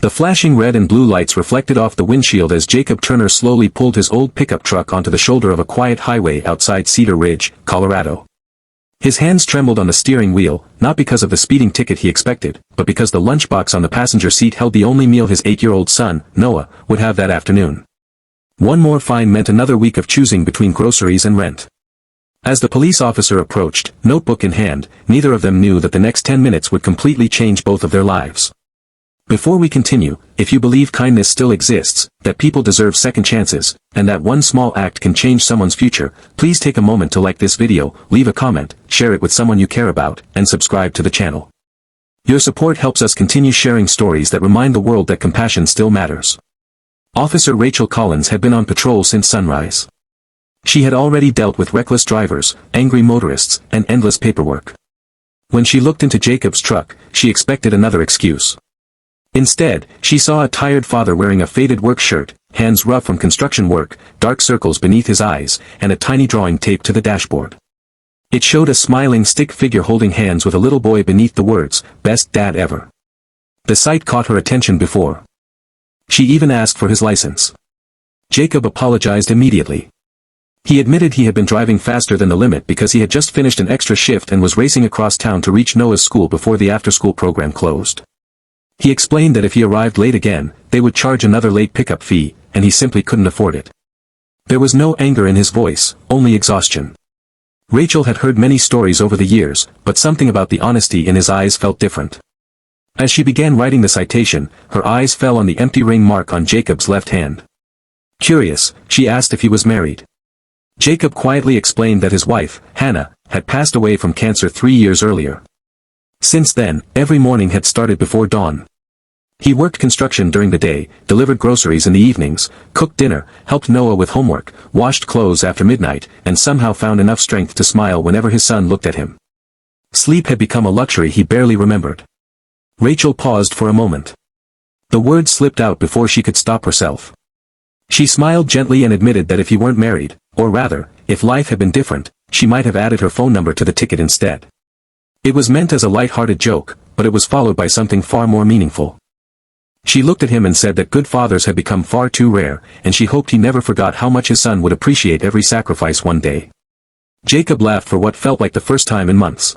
The flashing red and blue lights reflected off the windshield as Jacob Turner slowly pulled his old pickup truck onto the shoulder of a quiet highway outside Cedar Ridge, Colorado. His hands trembled on the steering wheel, not because of the speeding ticket he expected, but because the lunchbox on the passenger seat held the only meal his 8-year-old son, Noah, would have that afternoon. One more fine meant another week of choosing between groceries and rent. As the police officer approached, notebook in hand, neither of them knew that the next 10 minutes would completely change both of their lives. Before we continue, if you believe kindness still exists, that people deserve second chances, and that one small act can change someone's future, please take a moment to like this video, leave a comment, share it with someone you care about, and subscribe to the channel. Your support helps us continue sharing stories that remind the world that compassion still matters. Officer Rachel Collins had been on patrol since sunrise. She had already dealt with reckless drivers, angry motorists, and endless paperwork. When she looked into Jacob's truck, she expected another excuse. Instead, she saw a tired father wearing a faded work shirt, hands rough from construction work, dark circles beneath his eyes, and a tiny drawing taped to the dashboard. It showed a smiling stick figure holding hands with a little boy beneath the words, "Best Dad Ever." The sight caught her attention before. She even asked for his license. Jacob apologized immediately. He admitted he had been driving faster than the limit because he had just finished an extra shift and was racing across town to reach Noah's school before the after-school program closed. He explained that if he arrived late again, they would charge another late pickup fee, and he simply couldn't afford it. There was no anger in his voice, only exhaustion. Rachel had heard many stories over the years, but something about the honesty in his eyes felt different. As she began writing the citation, her eyes fell on the empty ring mark on Jacob's left hand. Curious, she asked if he was married. Jacob quietly explained that his wife, Hannah, had passed away from cancer 3 years earlier. Since then, every morning had started before dawn. He worked construction during the day, delivered groceries in the evenings, cooked dinner, helped Noah with homework, washed clothes after midnight, and somehow found enough strength to smile whenever his son looked at him. Sleep had become a luxury he barely remembered. Rachel paused for a moment. The words slipped out before she could stop herself. She smiled gently and admitted that if he weren't married, or rather, if life had been different, she might have added her phone number to the ticket instead. It was meant as a light-hearted joke, but it was followed by something far more meaningful. She looked at him and said that good fathers had become far too rare, and she hoped he never forgot how much his son would appreciate every sacrifice one day. Jacob laughed for what felt like the first time in months.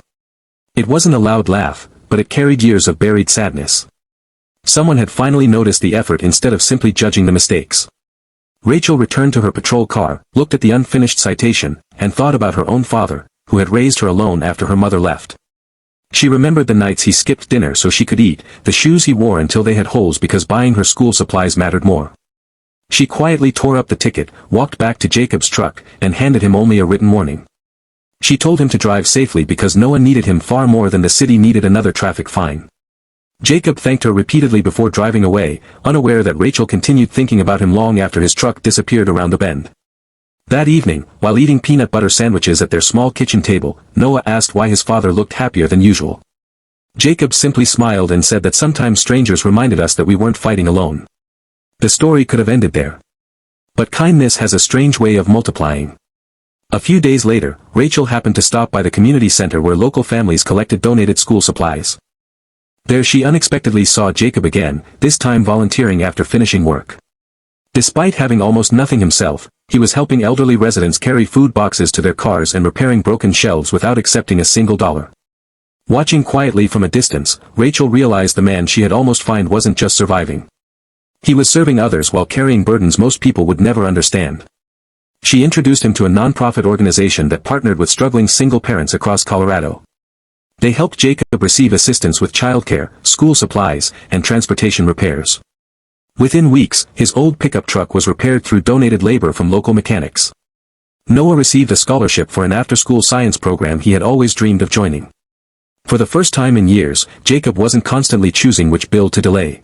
It wasn't a loud laugh, but it carried years of buried sadness. Someone had finally noticed the effort instead of simply judging the mistakes. Rachel returned to her patrol car, looked at the unfinished citation, and thought about her own father, who had raised her alone after her mother left. She remembered the nights he skipped dinner so she could eat, the shoes he wore until they had holes because buying her school supplies mattered more. She quietly tore up the ticket, walked back to Jacob's truck, and handed him only a written warning. She told him to drive safely because Noah needed him far more than the city needed another traffic fine. Jacob thanked her repeatedly before driving away, unaware that Rachel continued thinking about him long after his truck disappeared around the bend. That evening, while eating peanut butter sandwiches at their small kitchen table, Noah asked why his father looked happier than usual. Jacob simply smiled and said that sometimes strangers reminded us that we weren't fighting alone. The story could have ended there. But kindness has a strange way of multiplying. A few days later, Rachel happened to stop by the community center where local families collected donated school supplies. There she unexpectedly saw Jacob again, this time volunteering after finishing work. Despite having almost nothing himself, he was helping elderly residents carry food boxes to their cars and repairing broken shelves without accepting a single dollar. Watching quietly from a distance, Rachel realized the man she had almost found wasn't just surviving. He was serving others while carrying burdens most people would never understand. She introduced him to a nonprofit organization that partnered with struggling single parents across Colorado. They helped Jacob receive assistance with childcare, school supplies, and transportation repairs. Within weeks, his old pickup truck was repaired through donated labor from local mechanics. Noah received a scholarship for an after-school science program he had always dreamed of joining. For the first time in years, Jacob wasn't constantly choosing which bill to delay.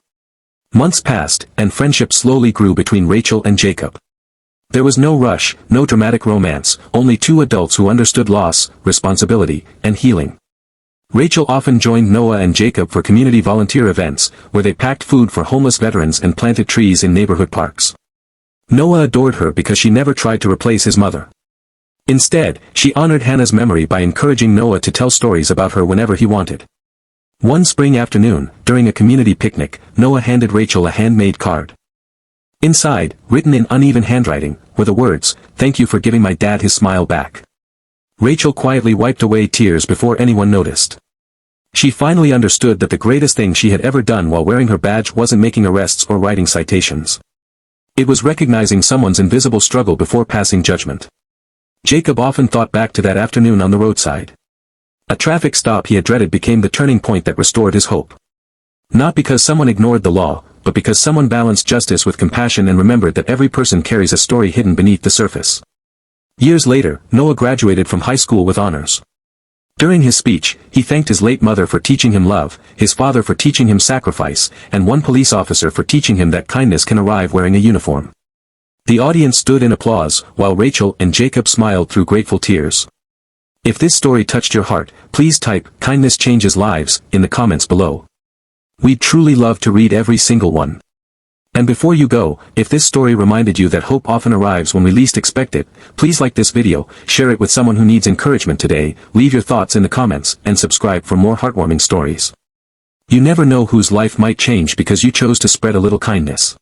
Months passed, and friendship slowly grew between Rachel and Jacob. There was no rush, no dramatic romance, only two adults who understood loss, responsibility, and healing. Rachel often joined Noah and Jacob for community volunteer events, where they packed food for homeless veterans and planted trees in neighborhood parks. Noah adored her because she never tried to replace his mother. Instead, she honored Hannah's memory by encouraging Noah to tell stories about her whenever he wanted. One spring afternoon, during a community picnic, Noah handed Rachel a handmade card. Inside, written in uneven handwriting, were the words, "Thank you for giving my dad his smile back." Rachel quietly wiped away tears before anyone noticed. She finally understood that the greatest thing she had ever done while wearing her badge wasn't making arrests or writing citations. It was recognizing someone's invisible struggle before passing judgment. Jacob often thought back to that afternoon on the roadside. A traffic stop he had dreaded became the turning point that restored his hope. Not because someone ignored the law, but because someone balanced justice with compassion and remembered that every person carries a story hidden beneath the surface. Years later, Noah graduated from high school with honors. During his speech, he thanked his late mother for teaching him love, his father for teaching him sacrifice, and one police officer for teaching him that kindness can arrive wearing a uniform. The audience stood in applause, while Rachel and Jacob smiled through grateful tears. If this story touched your heart, please type, "Kindness changes lives," in the comments below. We'd truly love to read every single one. And before you go, if this story reminded you that hope often arrives when we least expect it, please like this video, share it with someone who needs encouragement today, leave your thoughts in the comments, and subscribe for more heartwarming stories. You never know whose life might change because you chose to spread a little kindness.